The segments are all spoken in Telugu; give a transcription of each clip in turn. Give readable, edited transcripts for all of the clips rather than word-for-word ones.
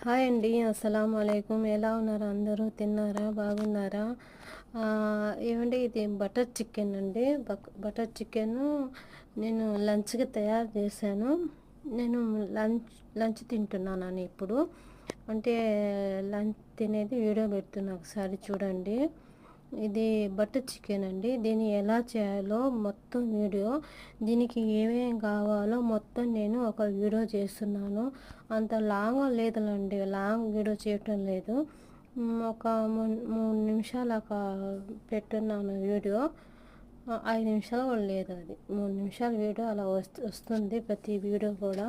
హాయ్ అండి. అస్సలాము అలైకుం. ఎలా ఉన్నారు అందరూ? తిన్నారా? బాగున్నారా? ఏవండి ఇది బటర్ చికెన్ అండి. బటర్ చికెను నేను లంచ్‌కి తయారు చేశాను. నేను లంచ్ లంచ్ తింటున్నానండి ఇప్పుడు. అంటే లంచ్ తినేది వీడియో పెడుతున్నా, ఒకసారి చూడండి. ఇది బటర్ చికెన్ అండి. దీన్ని ఎలా చేయాలో మొత్తం వీడియో, దీనికి ఏమేమి కావాలో మొత్తం నేను ఒక వీడియో చేస్తున్నాను. అంత లాంగ్ లేదులండి, లాంగ్ వీడియో చేయటం లేదు. ఒక 3 నిమిషాలు పెట్టున్నాను వీడియో. 5 నిమిషాలు కూడా లేదు, అది 3 నిమిషాల వీడియో అలా వస్తుంది ప్రతి వీడియో కూడా.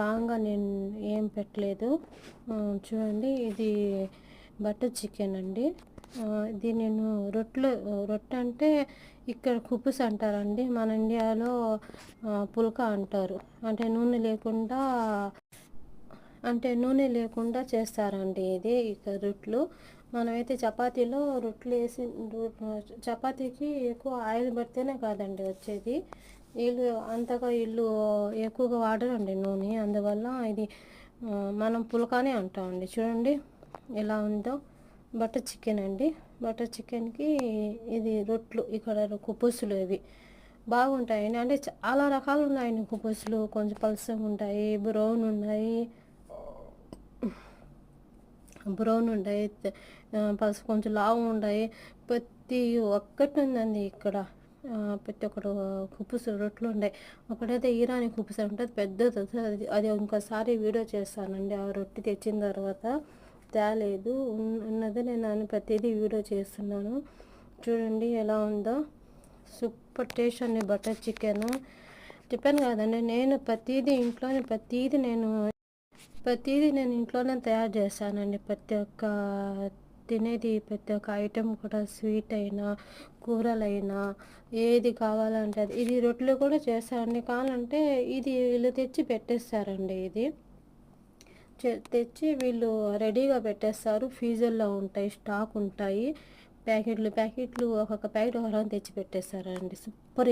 లాంగ్గా నేను ఏం పెట్టలేదు. చూడండి, ఇది బటర్ చికెన్ అండి. ఇది నేను రొట్టె అంటే ఇక్కడ కుపుస్ అంటారండి, మన ఇండియాలో పుల్కా అంటారు. అంటే నూనె లేకుండా చేస్తారండి ఇది. ఇక రొట్టెలు మనమైతే చపాతీలో రొట్టెలు వేసి, చపాతీకి ఎక్కువ ఆయిల్ పడితేనే కాదండి వచ్చేది. వీళ్ళు ఎక్కువగా వాడరండి నూనె, అందువల్ల ఇది మనం పుల్కానే అంటామండి. చూడండి ఎలా ఉందో. బటర్ చికెన్ అండి. బటర్ చికెన్కి ఇది రొట్టెలు, ఇక్కడ కుపుసులు ఇవి బాగుంటాయండి. అంటే చాలా రకాలు ఉన్నాయండి కుపుసులు. కొంచెం పల్సగా ఉంటాయి, బ్రౌన్ ఉన్నాయి, పల్స్ కొంచెం లావు ఉన్నాయి. ప్రతి ఒక్కటి ఉందండి ఇక్కడ. ప్రతి ఒక్కటి కుపుసు రొట్టెలు ఉన్నాయి. ఒకటైతే ఇరానీ కుపుసు ఉంటుంది, పెద్దది. అది ఇంకోసారి వీడియో చేస్తానండి. ఆ రొట్టె తెచ్చిన తర్వాత తేలేదు, ఉన్నది నేను ప్రతిదీ వీడియో చేస్తున్నాను. చూడండి ఎలా ఉందో. సూపర్ టేస్ట్ అండి బటర్ చికెన్. చెప్పాను కదండి, నేను ప్రతిదీ నేను ఇంట్లోనే తయారు చేస్తానండి. ప్రతి ఒక్క తినేది, ప్రతి ఒక్క ఐటెం కూడా, స్వీట్ అయినా కూరలైనా ఏది కావాలంటే అది. ఇది రొట్టెలు కూడా చేస్తానండి. కావాలంటే ఇది వీళ్ళు తెచ్చి పెట్టేస్తారండి. ఇది తెచ్చి వీళ్ళు రెడీగా పెట్టేస్తారు. ఫ్రీజర్లో ఉంటాయి, స్టాక్ ఉంటాయి. ప్యాకెట్లు ఒక్కొక్క ప్యాకెట్ ఒక తెచ్చి పెట్టేస్తారండి. సూపర్